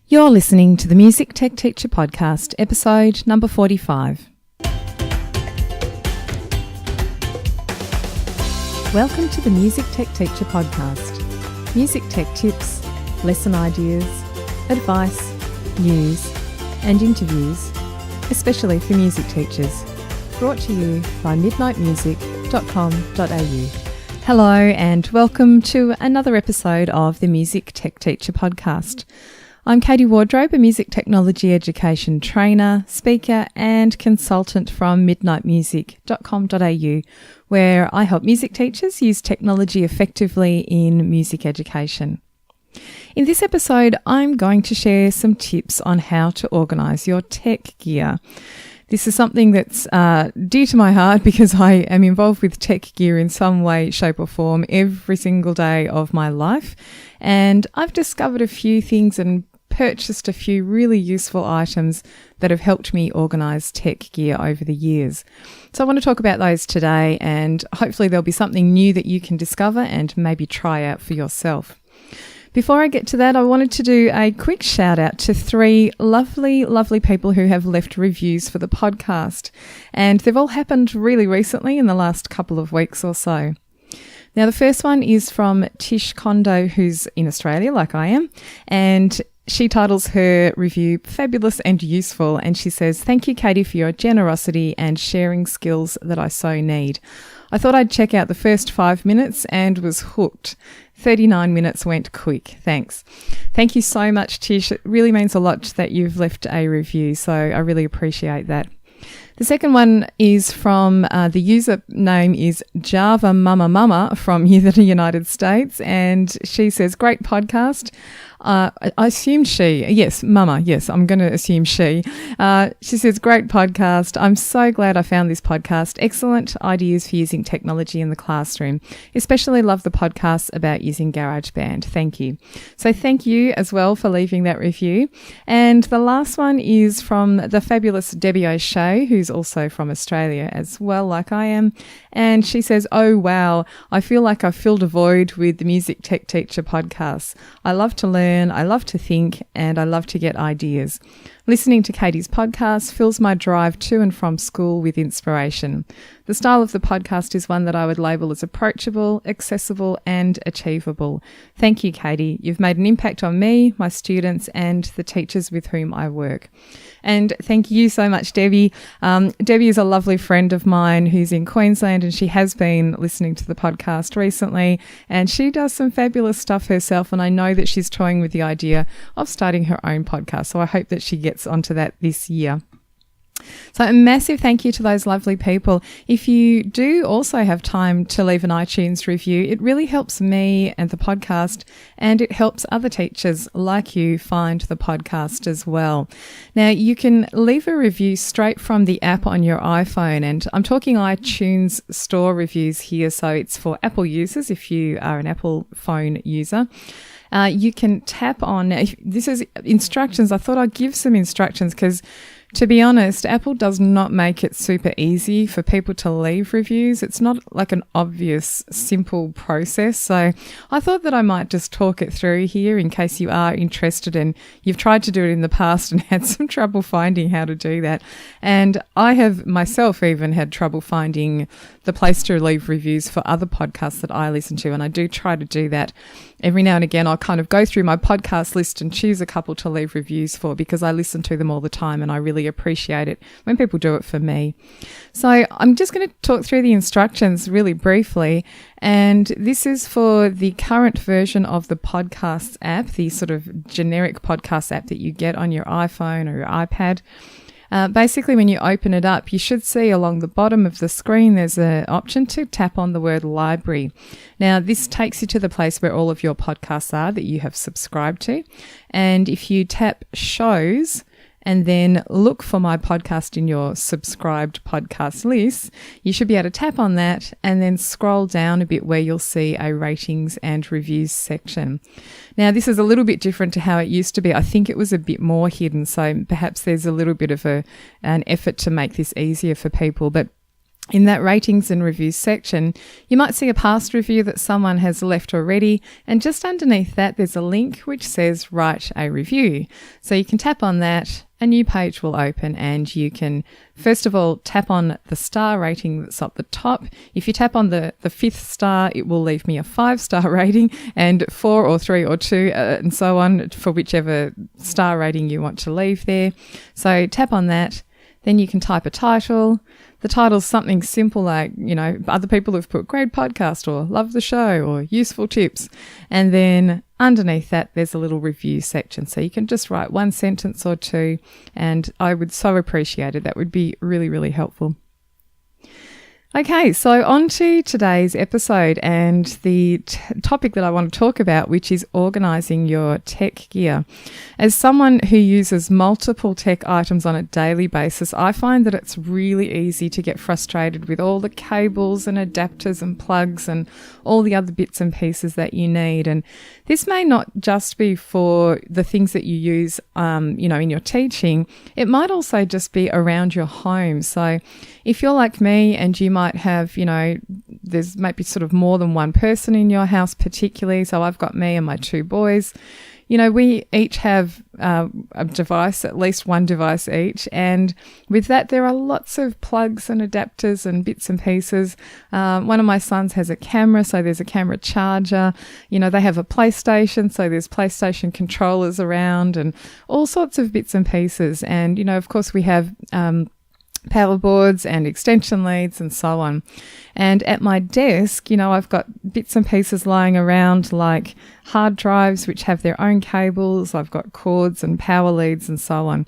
You're listening to the Music Tech Teacher Podcast, episode number 45. Welcome to the Music Tech Teacher Podcast. Music tech tips, lesson ideas, advice, news, and interviews, especially for music teachers. Brought to you by midnightmusic.com.au. Hello and welcome to another episode of the Music Tech Teacher Podcast. I'm Katie Wardrobe, a music technology education trainer, speaker and consultant from midnightmusic.com.au, where I help music teachers use technology effectively in music education. In this episode, I'm going to share some tips on how to organise your tech gear. This is something that's dear to my heart because I am involved with tech gear in some way, shape or form every single day of my life. And I've discovered a few things and purchased a few really useful items that have helped me organise tech gear over the years. So I want to talk about those today, and hopefully there'll be something new that you can discover and maybe try out for yourself. Before I get to that, I wanted to do a quick shout out to 3 lovely people who have left reviews for the podcast. And they've all happened really recently in the last couple of weeks or so. Now, the first one is from Tish Kondo, who's in Australia, like I am, and she titles her review Fabulous and Useful, and she says, "Thank you, Katie, for your generosity and sharing skills that I so need. I thought I'd check out the first 5 minutes and was hooked. 39 minutes went quick. Thanks." Thank you so much, Tish. It really means a lot that you've left a review, so I really appreciate that. The second one is from the user name is Java Mama Mama from the United States, and she says, "Great podcast." I assume she. Yes, Mama. Yes, I'm going to assume she. She says, "Great podcast. I'm so glad I found this podcast. Excellent ideas for using technology in the classroom. Especially love the podcast about using GarageBand. Thank you." So thank you as well for leaving that review. And the last one is from the fabulous Debbie O'Shea, who's also from Australia as well, like I am. And she says, "Oh, wow. I feel like I've filled a void with the Music Tech Teacher podcasts. I love to learn, I love to think, and I love to get ideas. Listening to Katie's podcast fills my drive to and from school with inspiration. The style of the podcast is one that I would label as approachable, accessible, and achievable. Thank you, Katie. You've made an impact on me, my students, and the teachers with whom I work." And thank you so much, Debbie. Debbie is a lovely friend of mine who's in Queensland, and she has been listening to the podcast recently, and she does some fabulous stuff herself, and I know that she's toying with the idea of starting her own podcast, so I hope that she gets onto that this year. So a massive thank you to those lovely people. If you do also have time to leave an iTunes review, it really helps me and the podcast, and it helps other teachers like you find the podcast as well. Now, you can leave a review straight from the app on your iPhone, and I'm talking iTunes Store reviews here, so it's for Apple users if you are an Apple phone user. You can tap on, this is instructions. I thought I'd give some instructions because, to be honest, Apple does not make it super easy for people to leave reviews. It's not like an obvious, simple process. So I thought that I might just talk it through here in case you are interested and you've tried to do it in the past and had some trouble finding how to do that. And I have myself even had trouble finding the place to leave reviews for other podcasts that I listen to. And I do try to do that every now and again. I'll kind of go through my podcast list and choose a couple to leave reviews for because I listen to them all the time and I really appreciate it when people do it for me. So I'm just going to talk through the instructions really briefly. And this is for the current version of the Podcasts app, the sort of generic podcast app that you get on your iPhone or your iPad. Basically, when you open it up, you should see along the bottom of the screen, there's an option to tap on the word library. Now, this takes you to the place where all of your podcasts are that you have subscribed to. And if you tap shows and then look for my podcast in your subscribed podcast list, you should be able to tap on that and then scroll down a bit where you'll see a ratings and reviews section. Now, this is a little bit different to how it used to be. I think it was a bit more hidden, so perhaps there's a little bit of an effort to make this easier for people. But in that ratings and reviews section, you might see a past review that someone has left already, and just underneath that there's a link which says write a review. So you can tap on that, a new page will open, and you can first of all tap on the star rating that's up the top. If you tap on the 5th star, it will leave me a 5-star rating, and 4 or 3 or 2 and so on for whichever star rating you want to leave there. So tap on that. Then you can type a title. The title's something simple like, other people have put great podcast or love the show or useful tips. And then underneath that, there's a little review section. So you can just write 1 sentence or 2, and I would so appreciate it. That would be really, really helpful. Okay, so on to today's episode and the topic that I want to talk about, which is organising your tech gear. As someone who uses multiple tech items on a daily basis, I find that it's really easy to get frustrated with all the cables and adapters and plugs and all the other bits and pieces that you need. And this may not just be for the things that you use, in your teaching. It might also just be around your home. So if you're like me and you might have, there's maybe sort of more than one person in your house particularly. So I've got me and my 2 boys. We each have a device, at least one device each. And with that, there are lots of plugs and adapters and bits and pieces. One of my sons has a camera, so there's a camera charger. They have a PlayStation, so there's PlayStation controllers around and all sorts of bits and pieces. And, of course, we have power boards and extension leads and so on. And at my desk, I've got bits and pieces lying around like hard drives which have their own cables. I've got cords and power leads and so on.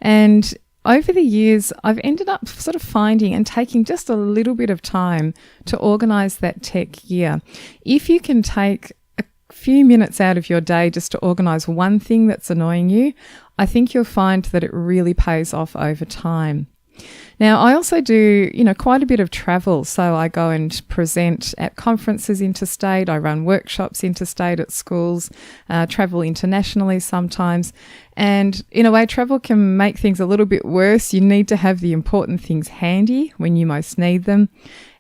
And over the years, I've ended up sort of finding and taking just a little bit of time to organise that tech gear. If you can take a few minutes out of your day just to organise one thing that's annoying you, I think you'll find that it really pays off over time. Now, I also do, quite a bit of travel. So I go and present at conferences interstate. I run workshops interstate at schools, travel internationally sometimes. And in a way, travel can make things a little bit worse. You need to have the important things handy when you most need them.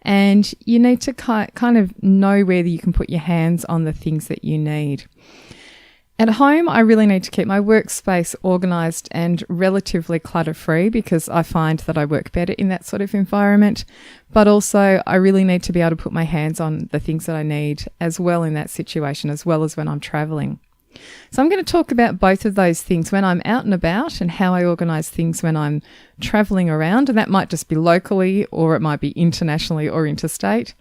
And you need to kind of know whether you can put your hands on the things that you need. At home, I really need to keep my workspace organised and relatively clutter-free because I find that I work better in that sort of environment. But also, I really need to be able to put my hands on the things that I need as well in that situation, as well as when I'm travelling. So I'm going to talk about both of those things when I'm out and about and how I organise things when I'm travelling around. And that might just be locally or it might be internationally or interstate.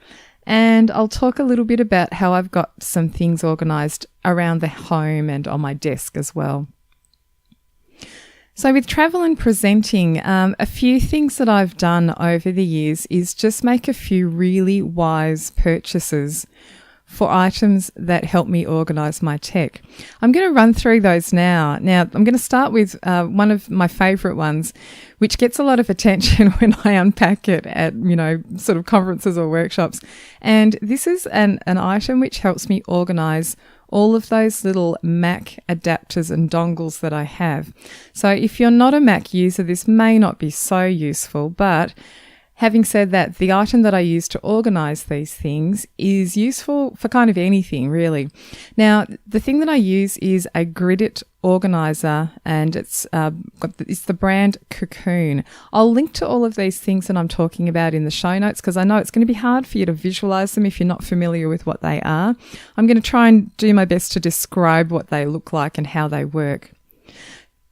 And I'll talk a little bit about how I've got some things organised around the home and on my desk as well. So with travel and presenting, a few things that I've done over the years is just make a few really wise purchases for items that help me organise my tech. I'm going to run through those now. Now, I'm going to start with one of my favourite ones, which gets a lot of attention when I unpack it at, sort of conferences or workshops. And this is an item which helps me organise all of those little Mac adapters and dongles that I have. So if you're not a Mac user, this may not be so useful, but having said that, the item that I use to organise these things is useful for kind of anything, really. Now, the thing that I use is a Gridit Organizer, and it's the brand Cocoon. I'll link to all of these things that I'm talking about in the show notes because I know it's going to be hard for you to visualise them if you're not familiar with what they are. I'm going to try and do my best to describe what they look like and how they work.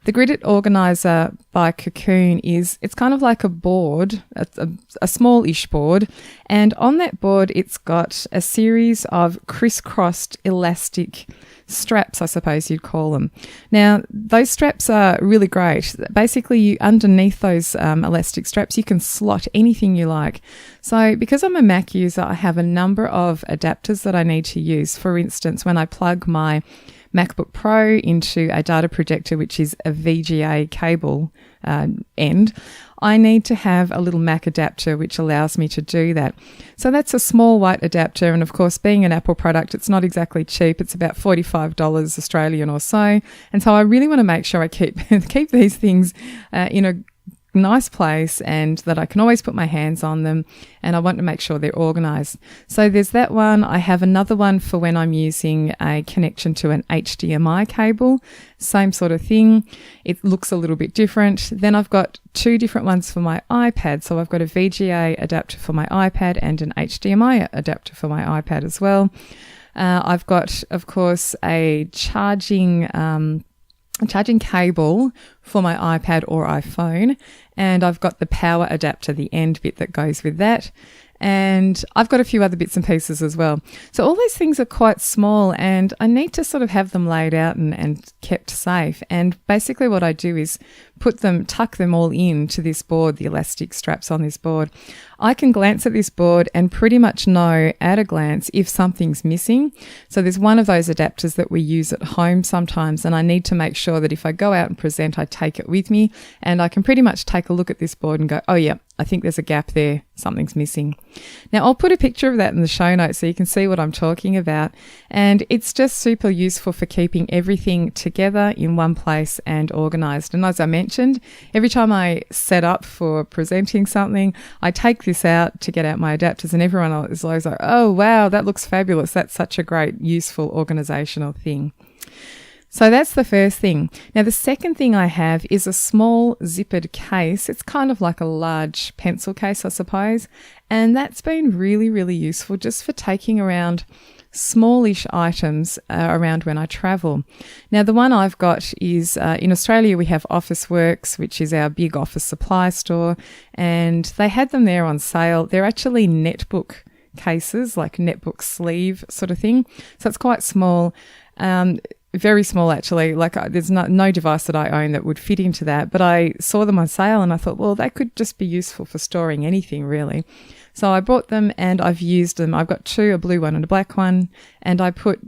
The Gridit Organizer by Cocoon it's kind of like a board, a small-ish board, and on that board it's got a series of crisscrossed elastic straps, I suppose you'd call them. Now, those straps are really great. Basically, underneath those elastic straps, you can slot anything you like. So because I'm a Mac user, I have a number of adapters that I need to use. For instance, when I plug my MacBook Pro into a data projector, which is a VGA cable end, I need to have a little Mac adapter which allows me to do that. So that's a small white adapter, and of course, being an Apple product, it's not exactly cheap. It's about $45 Australian or so, and so I really want to make sure I keep these things in a nice place and that I can always put my hands on them, and I want to make sure they're organised. So there's that one. I have another one for when I'm using a connection to an HDMI cable. Same sort of thing. It looks a little bit different. Then I've got two different ones for my iPad. So I've got a VGA adapter for my iPad and an HDMI adapter for my iPad as well. I've got, of course, a charging cable for my iPad or iPhone, and I've got the power adapter, the end bit that goes with that. And I've got a few other bits and pieces as well. So all these things are quite small, and I need to sort of have them laid out and kept safe. And basically what I do is tuck them all into this board, the elastic straps on this board. I can glance at this board and pretty much know at a glance if something's missing. So there's one of those adapters that we use at home sometimes, and I need to make sure that if I go out and present, I take it with me, and I can pretty much take a look at this board and go, oh yeah, I think there's a gap there, something's missing. Now I'll put a picture of that in the show notes so you can see what I'm talking about, and it's just super useful for keeping everything together in one place and organised. And as I mentioned, every time I set up for presenting something, I take this out to get out my adapters, and everyone is always like, oh wow, that looks fabulous. That's such a great, useful organisational thing. So that's the first thing. Now, the second thing I have is a small zippered case. It's kind of like a large pencil case, I suppose. And that's been really, really useful just for taking around smallish items around when I travel. Now, the one I've got is in Australia, we have Officeworks, which is our big office supply store. And they had them there on sale. They're actually netbook cases, like netbook sleeve sort of thing. So it's quite small. Very small, actually. Like there's no device that I own that would fit into that, but I saw them on sale and I thought, well, that could just be useful for storing anything really. So I bought them and I've used them. I've got two, a blue one and a black one, and I put,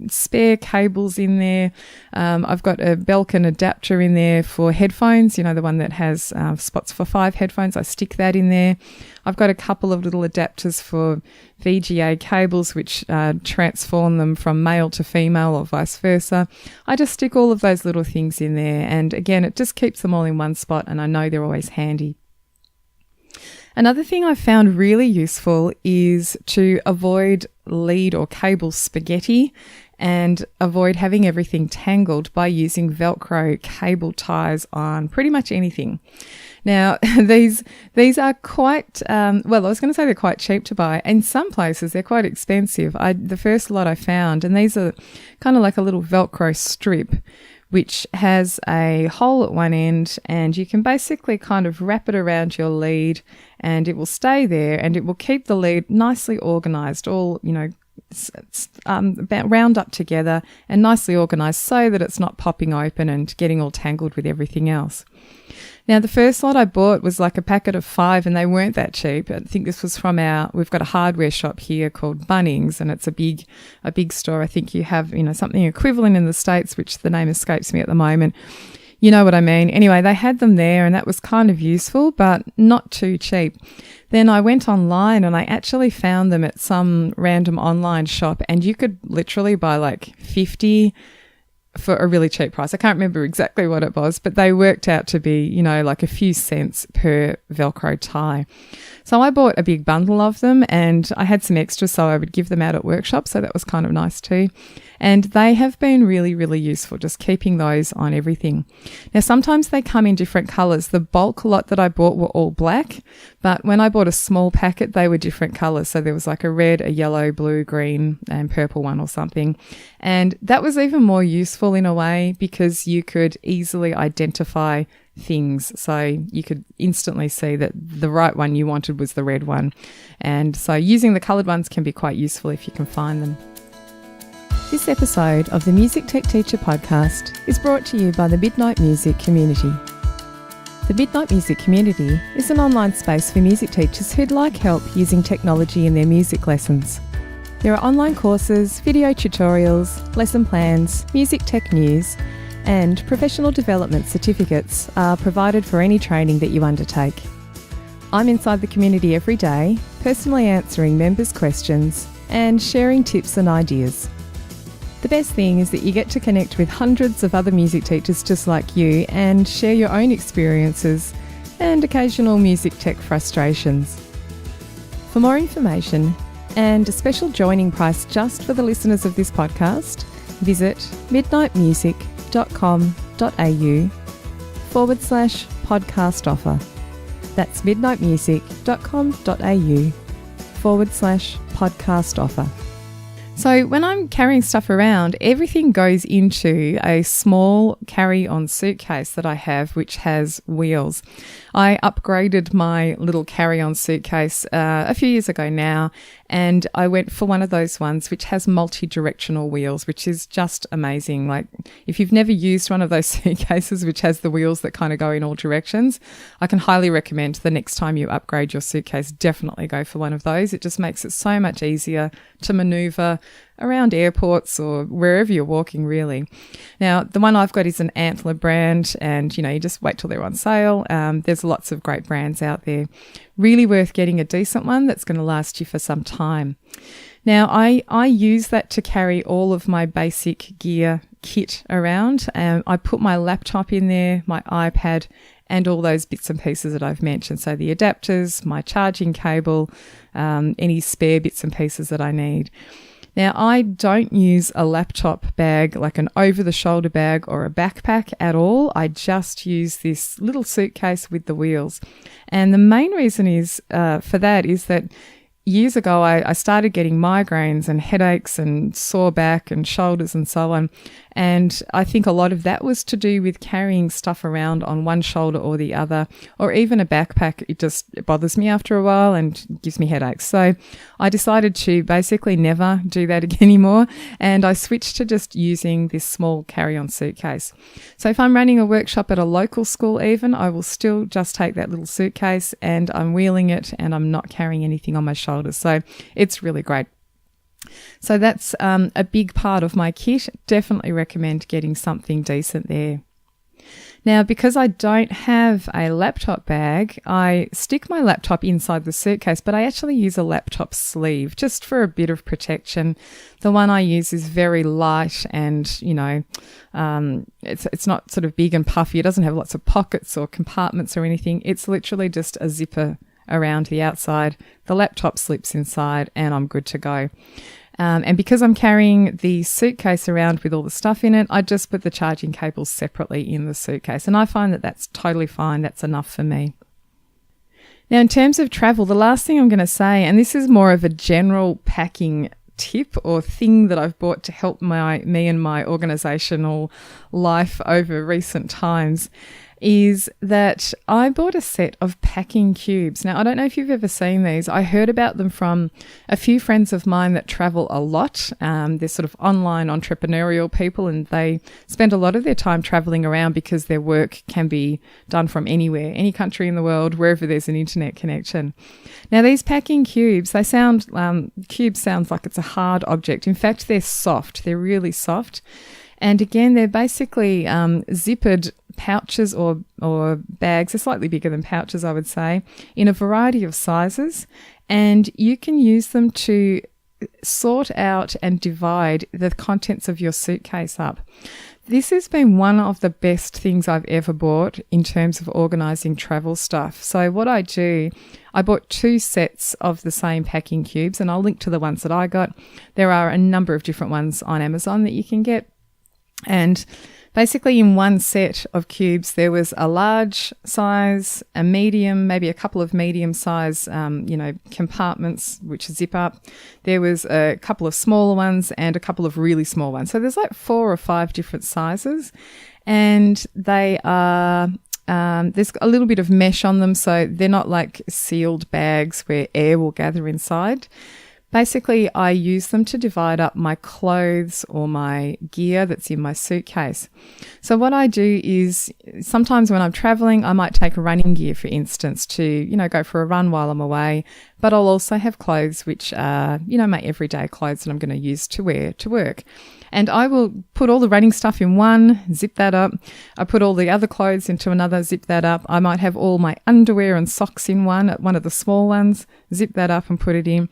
spare cables in there. I've got a Velcro adapter in there for headphones, the one that has spots for 5 headphones. I stick that in there. I've got a couple of little adapters for VGA cables, which transform them from male to female or vice versa. I just stick all of those little things in there. And again, it just keeps them all in one spot, and I know they're always handy. Another thing I've found really useful is to avoid lead or cable spaghetti and avoid having everything tangled by using Velcro cable ties on pretty much anything. Now, these are quite, I was going to say they're quite cheap to buy. In some places, they're quite expensive. The first lot I found, and these are kind of like a little Velcro strip, which has a hole at one end, and you can basically kind of wrap it around your lead and it will stay there, and it will keep the lead nicely organised, all, round up together and nicely organised so that it's not popping open and getting all tangled with everything else. Now, the first lot I bought was like a packet of 5, and they weren't that cheap. I think this was from we've got a hardware shop here called Bunnings, and it's a big store. I think you have, something equivalent in the States, which the name escapes me at the moment. You know what I mean. Anyway, they had them there, and that was kind of useful, but not too cheap. Then I went online and I actually found them at some random online shop, and you could literally buy like 50 for a really cheap price. I can't remember exactly what it was, but they worked out to be, like a few cents per Velcro tie. So I bought a big bundle of them, and I had some extras, so I would give them out at workshops. So that was kind of nice too. And they have been really, really useful, just keeping those on everything. Now, sometimes they come in different colours. The bulk lot that I bought were all black, but when I bought a small packet, they were different colours. So there was like a red, a yellow, blue, green, and purple one or something. And that was even more useful in a way because you could easily identify things. So you could instantly see that the right one you wanted was the red one. And so using the coloured ones can be quite useful if you can find them. This episode of the Music Tech Teacher podcast is brought to you by the Midnight Music Community. The Midnight Music Community is an online space for music teachers who'd like help using technology in their music lessons. There are online courses, video tutorials, lesson plans, music tech news, and professional development certificates are provided for any training that you undertake. I'm inside the community every day, personally answering members' questions and sharing tips and ideas. The best thing is that you get to connect with hundreds of other music teachers just like you and share your own experiences and occasional music tech frustrations. For more information and a special joining price just for the listeners of this podcast, visit midnightmusic.com.au/podcast offer. That's midnightmusic.com.au/podcast offer. So when I'm carrying stuff around, everything goes into a small carry-on suitcase that I have, which has wheels. I upgraded my little carry-on suitcase a few years ago now, and I went for one of those ones which has multi-directional wheels, which is just amazing. Like, if you've never used one of those suitcases which has the wheels that kind of go in all directions, I can highly recommend the next time you upgrade your suitcase, definitely go for one of those. It just makes it so much easier to maneuver around airports or wherever you're walking, really. Now, the one I've got is an Antler brand, and, you just wait till they're on sale. There's lots of great brands out there. Really worth getting a decent one that's going to last you for some time. Now, I use that to carry all of my basic gear kit around. I put my laptop in there, my iPad, and all those bits and pieces that I've mentioned. So the adapters, my charging cable, any spare bits and pieces that I need. Now, I don't use a laptop bag, like an over-the-shoulder bag or a backpack at all. I just use this little suitcase with the wheels. And the main reason is for that is that years ago, I started getting migraines and headaches and sore back and shoulders and so on. And I think a lot of that was to do with carrying stuff around on one shoulder or the other, or even a backpack. It bothers me after a while and gives me headaches. So I decided to basically never do that anymore. And I switched to just using this small carry-on suitcase. So if I'm running a workshop at a local school even, I will still just take that little suitcase and I'm wheeling it and I'm not carrying anything on my shoulders. So it's really great. So that's a big part of my kit. Definitely recommend getting something decent there. Now, because I don't have a laptop bag, I stick my laptop inside the suitcase, but I actually use a laptop sleeve just for a bit of protection. The one I use is very light and, it's not sort of big and puffy. It doesn't have lots of pockets or compartments or anything. It's literally just a zipper around the outside. The laptop slips inside and I'm good to go. And because I'm carrying the suitcase around with all the stuff in it, I just put the charging cables separately in the suitcase. And I find that that's totally fine. That's enough for me. Now, in terms of travel, the last thing I'm going to say, and this is more of a general packing tip or thing that I've bought to help me and my organisational life over recent times, is that I bought a set of packing cubes. Now, I don't know if you've ever seen these. I heard about them from a few friends of mine that travel a lot. They're sort of online entrepreneurial people and they spend a lot of their time traveling around because their work can be done from anywhere, any country in the world, wherever there's an internet connection. Now, these packing cubes, cube sounds like it's a hard object. In fact, they're soft. They're really soft. And again, they're basically zippered pouches or bags. They're slightly bigger than pouches, I would say, in a variety of sizes. And you can use them to sort out and divide the contents of your suitcase up. This has been one of the best things I've ever bought in terms of organising travel stuff. So what I do, I bought 2 sets of the same packing cubes, and I'll link to the ones that I got. There are a number of different ones on Amazon that you can get. And basically in one set of cubes, there was a large size, a medium, maybe a couple of medium size, compartments which zip up. There was a couple of smaller ones and a couple of really small ones. So there's like 4 or 5 different sizes, and they are there's a little bit of mesh on them, so they're not like sealed bags where air will gather inside. Basically, I use them to divide up my clothes or my gear that's in my suitcase. So what I do is sometimes when I'm traveling, I might take running gear, for instance, to, go for a run while I'm away. But I'll also have clothes which are, my everyday clothes that I'm going to use to wear to work. And I will put all the running stuff in one, zip that up. I put all the other clothes into another, zip that up. I might have all my underwear and socks in one of the small ones, zip that up and put it in.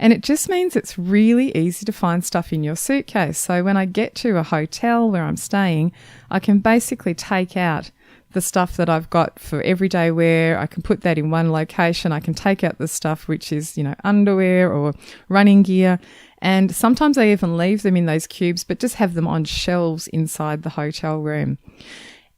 And it just means it's really easy to find stuff in your suitcase. So when I get to a hotel where I'm staying, I can basically take out the stuff that I've got for everyday wear. I can put that in one location. I can take out the stuff which is, underwear or running gear. And sometimes I even leave them in those cubes, but just have them on shelves inside the hotel room.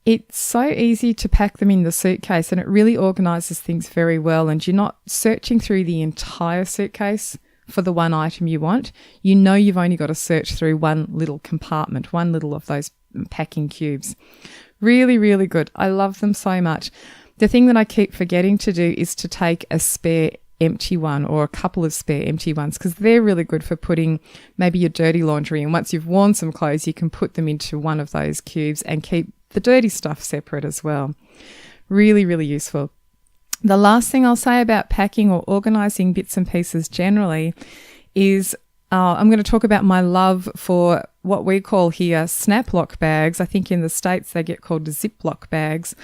It's so easy to pack them in the suitcase, and it really organises things very well. And you're not searching through the entire suitcase for the one item you want. You've only got to search through one little compartment, one little of those packing cubes. Really, really good. I love them so much. The thing that I keep forgetting to do is to take a spare empty one or a couple of spare empty ones, because they're really good for putting maybe your dirty laundry. And once you've worn some clothes, you can put them into one of those cubes and keep the dirty stuff separate as well. Really, really useful. The last thing I'll say about packing or organising bits and pieces generally is I'm going to talk about my love for what we call here snap lock bags. I think in the States they get called Ziploc bags.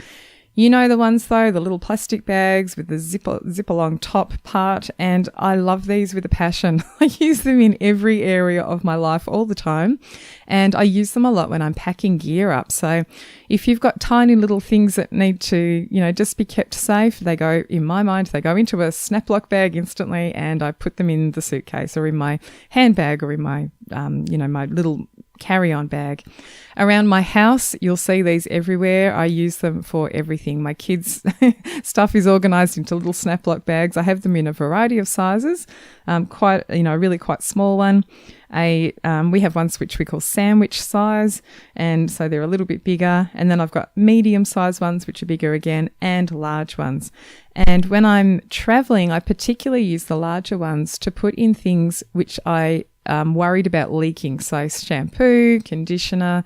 You know the ones though, the little plastic bags with the zip along top part, and I love these with a passion. I use them in every area of my life all the time, and I use them a lot when I'm packing gear up. So if you've got tiny little things that need to, just be kept safe, they go into a snap lock bag instantly, and I put them in the suitcase or in my handbag or in my, my little carry-on bag. Around my house, you'll see these everywhere. I use them for everything. My kids' stuff is organised into little snap lock bags. I have them in a variety of sizes, a really quite small one. We have ones which we call sandwich size, and so they're a little bit bigger. And then I've got medium size ones, which are bigger again, and large ones. And when I'm travelling, I particularly use the larger ones to put in things which I worried about leaking. So shampoo, conditioner,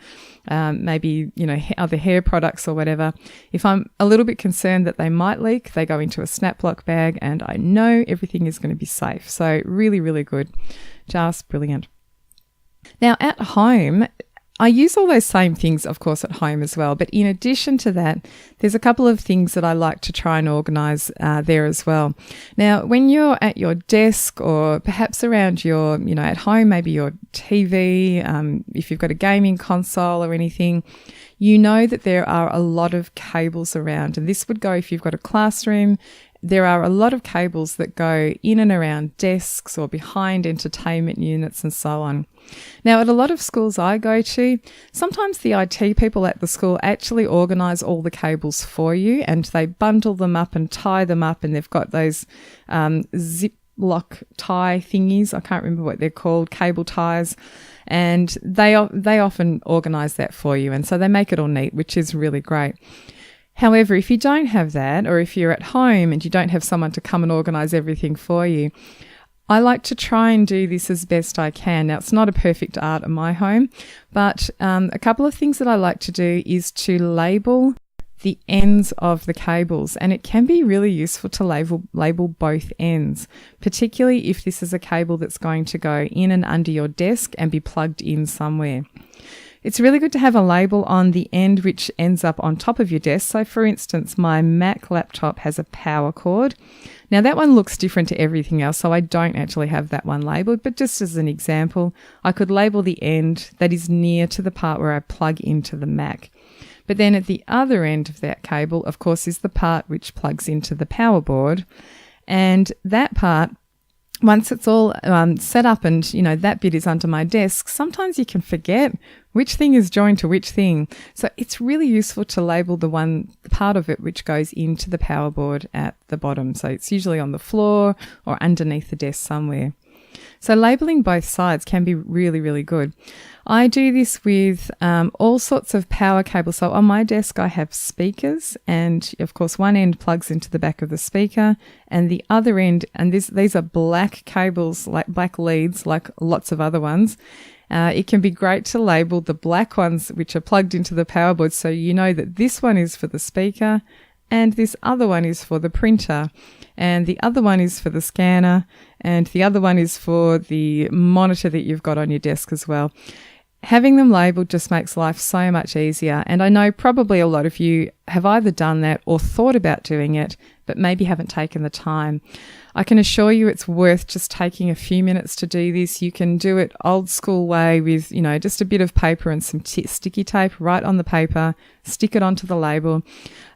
maybe, other hair products or whatever. If I'm a little bit concerned that they might leak, they go into a snap lock bag and I know everything is going to be safe. So really, really good. Just brilliant. Now at home, I use all those same things, of course, at home as well. But in addition to that, there's a couple of things that I like to try and organise there as well. Now, when you're at your desk or perhaps around your, at home, maybe your TV, if you've got a gaming console or anything, you know that there are a lot of cables around. And this would go if you've got a classroom. There are a lot of cables that go in and around desks or behind entertainment units and so on. Now, at a lot of schools I go to, sometimes the IT people at the school actually organise all the cables for you, and they bundle them up and tie them up, and they've got those zip lock tie thingies. I can't remember what they're called, cable ties. And they often organise that for you, and so they make it all neat, which is really great. However, if you don't have that, or if you're at home and you don't have someone to come and organise everything for you, I like to try and do this as best I can. Now, it's not a perfect art in my home, but a couple of things that I like to do is to label the ends of the cables, and it can be really useful to label both ends, particularly if this is a cable that's going to go in and under your desk and be plugged in somewhere. It's really good to have a label on the end which ends up on top of your desk. So, for instance, my Mac laptop has a power cord. Now, that one looks different to everything else, so I don't actually have that one labelled. But just as an example, I could label the end that is near to the part where I plug into the Mac. But then at the other end of that cable, of course, is the part which plugs into the power board. And that part, once it's all set up and, that bit is under my desk, sometimes you can forget which thing is joined to which thing. So it's really useful to label the part of it which goes into the power board at the bottom. So it's usually on the floor or underneath the desk somewhere. So labelling both sides can be really, really good. I do this with all sorts of power cables. So on my desk, I have speakers, and of course, one end plugs into the back of the speaker, and the other end, and these are black cables, like black leads, like lots of other ones. It can be great to label the black ones which are plugged into the power board, so you know that this one is for the speaker and this other one is for the printer, and the other one is for the scanner, and the other one is for the monitor that you've got on your desk as well. Having them labelled just makes life so much easier, and I know probably a lot of you have either done that or thought about doing it, but maybe haven't taken the time. I can assure you it's worth just taking a few minutes to do this. You can do it old school way with, just a bit of paper and some sticky tape right on the paper, stick it onto the label.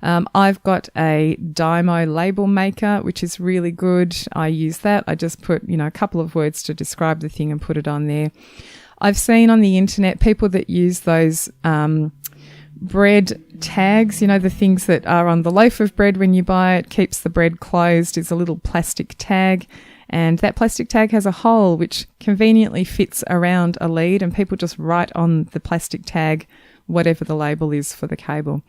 I've got a Dymo label maker, which is really good. I use that. I just put, a couple of words to describe the thing and put it on there. I've seen on the internet people that use those bread tags, the things that are on the loaf of bread when you buy it, keeps the bread closed. It's a little plastic tag, and that plastic tag has a hole which conveniently fits around a lead, and people just write on the plastic tag whatever the label is for the cable.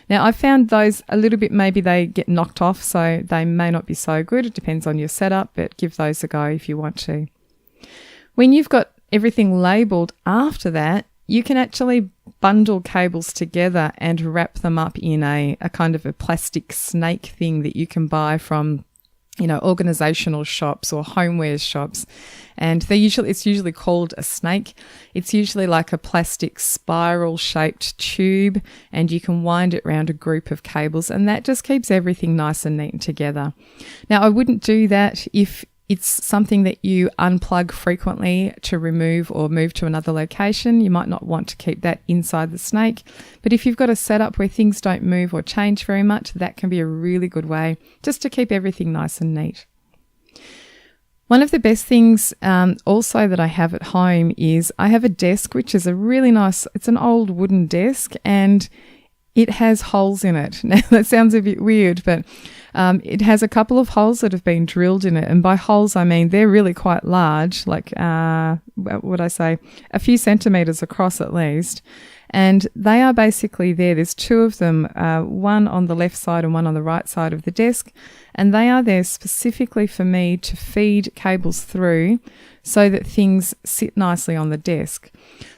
Now, I found those a little bit, maybe they get knocked off, so they may not be so good. It depends on your setup, but give those a go if you want to. When you've got everything labelled after that, you can actually bundle cables together and wrap them up in a kind of a plastic snake thing that you can buy from, organisational shops or homewares shops. And it's usually called a snake. It's usually like a plastic spiral shaped tube, and you can wind it around a group of cables, and that just keeps everything nice and neat together. Now, I wouldn't do that if it's something that you unplug frequently to remove or move to another location. You might not want to keep that inside the snake. But if you've got a setup where things don't move or change very much, that can be a really good way just to keep everything nice and neat. One of the best things also that I have at home is I have a desk, which is a really nice, it's an old wooden desk, and it has holes in it. Now, that sounds a bit weird, but it has a couple of holes that have been drilled in it. And by holes, I mean they're really quite large, like, what would I say, a few centimetres across at least. And they are basically there. There's two of them, one on the left side and one on the right side of the desk. And they are there specifically for me to feed cables through so that things sit nicely on the desk.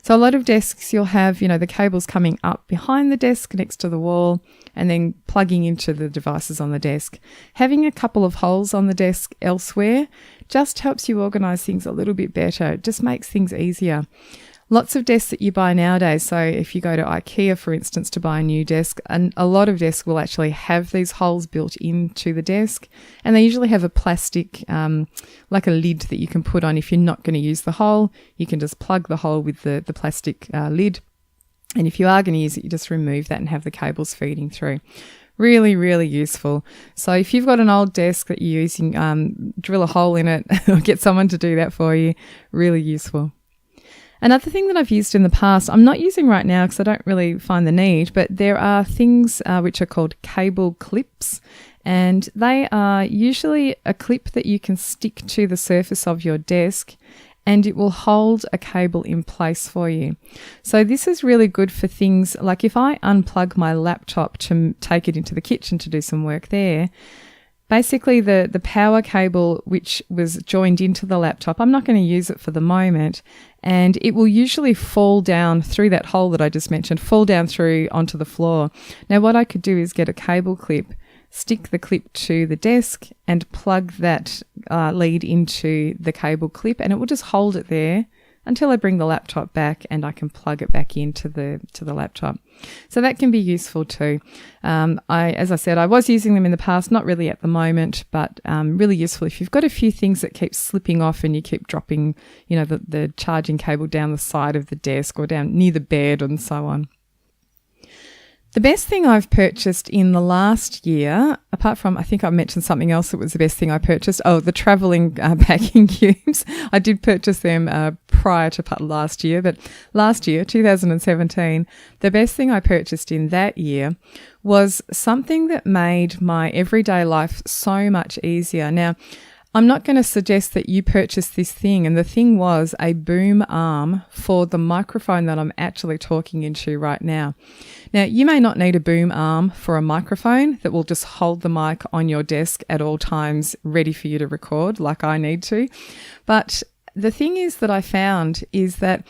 So a lot of desks you'll have, the cables coming up behind the desk next to the wall and then plugging into the devices on the desk. Having a couple of holes on the desk elsewhere just helps you organise things a little bit better. It just makes things easier. Lots of desks that you buy nowadays, so if you go to IKEA, for instance, to buy a new desk, and a lot of desks will actually have these holes built into the desk, and they usually have a plastic, like a lid that you can put on. If you're not going to use the hole, you can just plug the hole with the plastic lid, and if you are going to use it, you just remove that and have the cables feeding through. Really, really useful. So if you've got an old desk that you're using, drill a hole in it or get someone to do that for you. Really useful. Another thing that I've used in the past, I'm not using right now because I don't really find the need, but there are things which are called cable clips, and they are usually a clip that you can stick to the surface of your desk and it will hold a cable in place for you. So this is really good for things like if I unplug my laptop to take it into the kitchen to do some work there, basically the power cable which was joined into the laptop, I'm not going to use it for the moment, and it will usually fall down through that hole that I just mentioned, fall down through onto the floor. Now what I could do is get a cable clip, stick the clip to the desk and plug that lead into the cable clip, and it will just hold it there until I bring the laptop back and I can plug it back into the laptop. So that can be useful too. As I said, I was using them in the past, not really at the moment, but really useful if you've got a few things that keep slipping off and you keep dropping, the charging cable down the side of the desk or down near the bed and so on. The best thing I've purchased in the last year, apart from, I think I mentioned something else that was the best thing I purchased. Oh, the travelling packing cubes. I did purchase them prior to last year, but last year, 2017, the best thing I purchased in that year was something that made my everyday life so much easier. Now, I'm not going to suggest that you purchase this thing, and the thing was a boom arm for the microphone that I'm actually talking into right now. Now, you may not need a boom arm for a microphone that will just hold the mic on your desk at all times ready for you to record like I need to, but the thing is that I found is that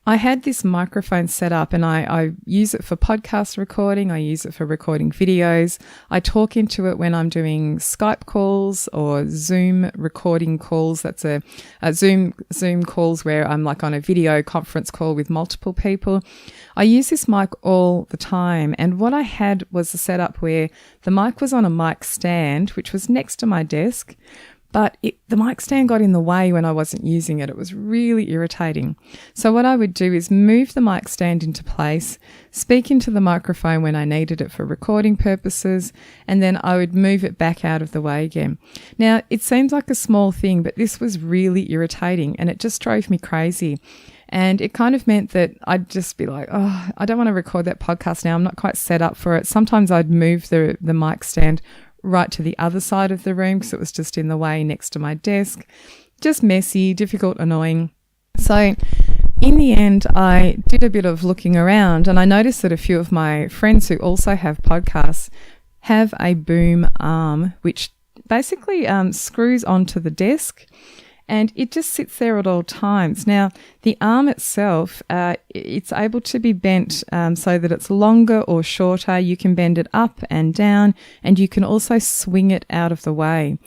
I had this microphone set up and I use it for podcast recording. I use it for recording videos. I talk into it when I'm doing Skype calls or Zoom recording calls. That's a Zoom calls where I'm like on a video conference call with multiple people. I use this mic all the time. And what I had was a setup where the mic was on a mic stand, which was next to my desk, but the mic stand got in the way when I wasn't using it. It was really irritating. So what I would do is move the mic stand into place, speak into the microphone when I needed it for recording purposes, and then I would move it back out of the way again. Now, it seems like a small thing, but this was really irritating and it just drove me crazy. And it kind of meant that I'd just be like, oh, I don't want to record that podcast now. I'm not quite set up for it. Sometimes I'd move the mic stand right to the other side of the room because it was just in the way next to my desk. Just messy, difficult, annoying. So in the end, I did a bit of looking around and I noticed that a few of my friends who also have podcasts have a boom arm, which basically screws onto the desk. And it just sits there at all times. Now, the arm itself, it's able to be bent so that it's longer or shorter. You can bend it up and down, and you can also swing it out of the way.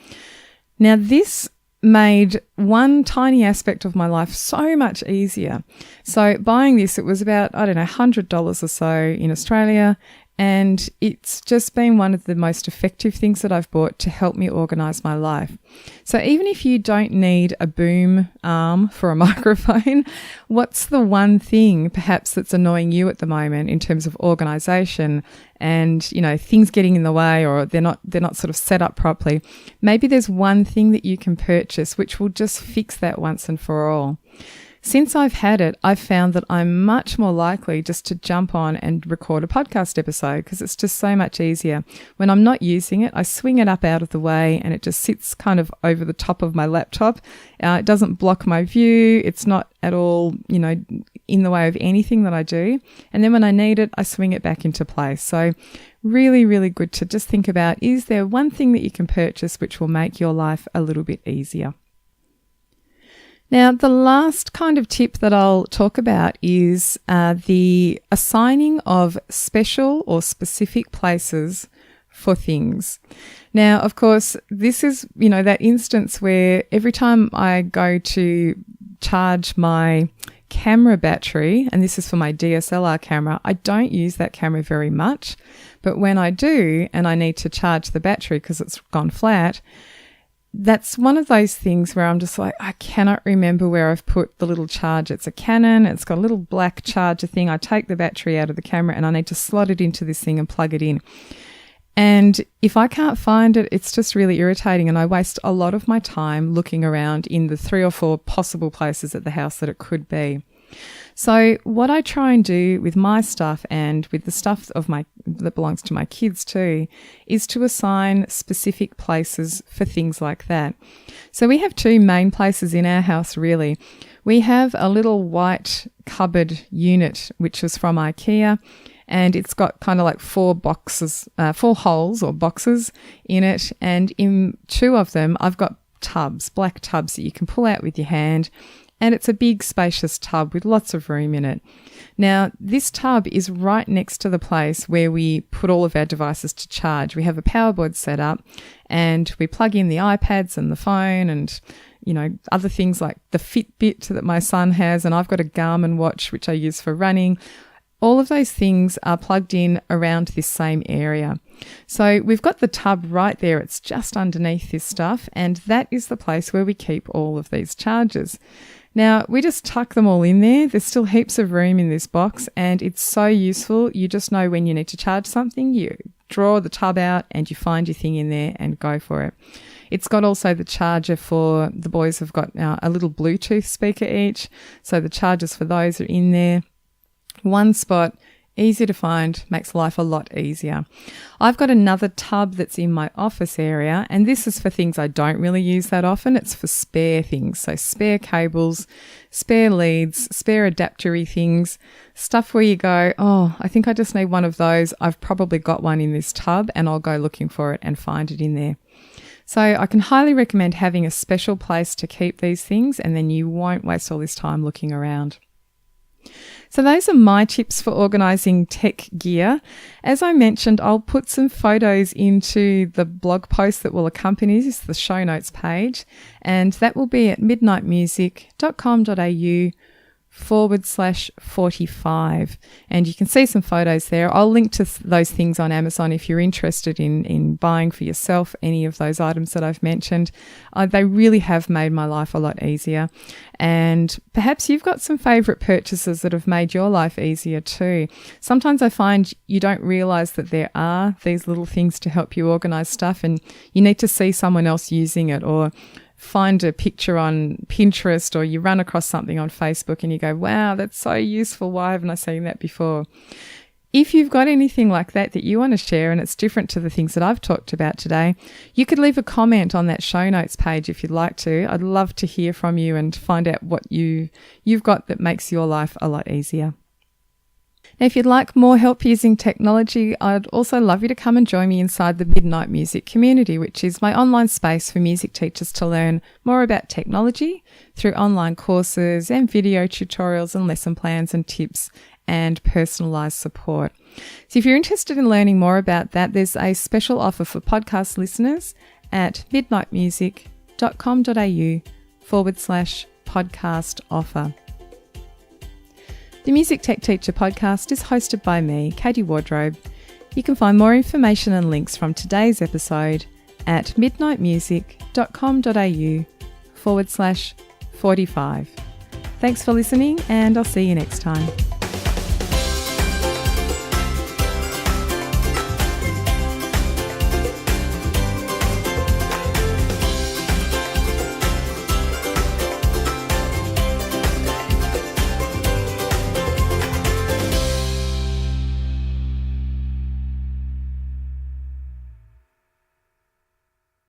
Now, this made one tiny aspect of my life so much easier. So buying this, it was about, $100 or so in Australia. And it's just been one of the most effective things that I've bought to help me organise my life. So even if you don't need a boom arm for a microphone, what's the one thing perhaps that's annoying you at the moment in terms of organisation and, things getting in the way or they're not sort of set up properly? Maybe there's one thing that you can purchase which will just fix that once and for all. Since I've had it, I've found that I'm much more likely just to jump on and record a podcast episode because it's just so much easier. When I'm not using it, I swing it up out of the way and it just sits kind of over the top of my laptop. It doesn't block my view. It's not at all, in the way of anything that I do. And then when I need it, I swing it back into place. So really, really good to just think about, is there one thing that you can purchase which will make your life a little bit easier? Now, the last kind of tip that I'll talk about is the assigning of special or specific places for things. Now, of course, this is, that instance where every time I go to charge my camera battery, and this is for my DSLR camera, I don't use that camera very much. But when I do, and I need to charge the battery because it's gone flat, that's one of those things where I'm just like, I cannot remember where I've put the little charger. It's a Canon. It's got a little black charger thing. I take the battery out of the camera and I need to slot it into this thing and plug it in. And if I can't find it, it's just really irritating. And I waste a lot of my time looking around in the 3 or 4 possible places at the house that it could be. So what I try and do with my stuff and with the stuff that belongs to my kids too is to assign specific places for things like that. So we have 2 main places in our house really. We have a little white cupboard unit which was from IKEA, and it's got kind of like 4 holes or boxes in it, and in 2 of them I've got black tubs that you can pull out with your hand. And it's a big, spacious tub with lots of room in it. Now, this tub is right next to the place where we put all of our devices to charge. We have a power board set up and we plug in the iPads and the phone and, other things like the Fitbit that my son has. And I've got a Garmin watch, which I use for running. All of those things are plugged in around this same area. So we've got the tub right there. It's just underneath this stuff. And that is the place where we keep all of these chargers. Now, we just tuck them all in there. There's still heaps of room in this box and it's so useful. You just know when you need to charge something, you draw the tub out and you find your thing in there and go for it. It's got also the charger for, the boys have got a little Bluetooth speaker each. So the chargers for those are in there. One spot, easy to find, makes life a lot easier. I've got another tub that's in my office area, and this is for things I don't really use that often. It's for spare things, so spare cables, spare leads, spare adaptory things, stuff where you go, oh, I think I just need one of those. I've probably got one in this tub, and I'll go looking for it and find it in there. So I can highly recommend having a special place to keep these things, and then you won't waste all this time looking around. So those are my tips for organising tech gear. As I mentioned, I'll put some photos into the blog post that will accompany this, the show notes page, and that will be at midnightmusic.com.au /45. And you can see some photos there. I'll link to those things on Amazon if you're interested in buying for yourself any of those items that I've mentioned. They really have made my life a lot easier. And perhaps you've got some favourite purchases that have made your life easier too. Sometimes I find you don't realise that there are these little things to help you organise stuff, and you need to see someone else using it, or find a picture on Pinterest, or you run across something on Facebook and you go, wow, that's so useful. Why haven't I seen that before? If you've got anything like that you want to share and it's different to the things that I've talked about today, you could leave a comment on that show notes page if you'd like to. I'd love to hear from you and find out what you've got that makes your life a lot easier. Now, if you'd like more help using technology, I'd also love you to come and join me inside the Midnight Music community, which is my online space for music teachers to learn more about technology through online courses and video tutorials and lesson plans and tips and personalised support. So if you're interested in learning more about that, there's a special offer for podcast listeners at midnightmusic.com.au/podcast offer. The Music Tech Teacher podcast is hosted by me, Katie Wardrobe. You can find more information and links from today's episode at midnightmusic.com.au/45. Thanks for listening, and I'll see you next time.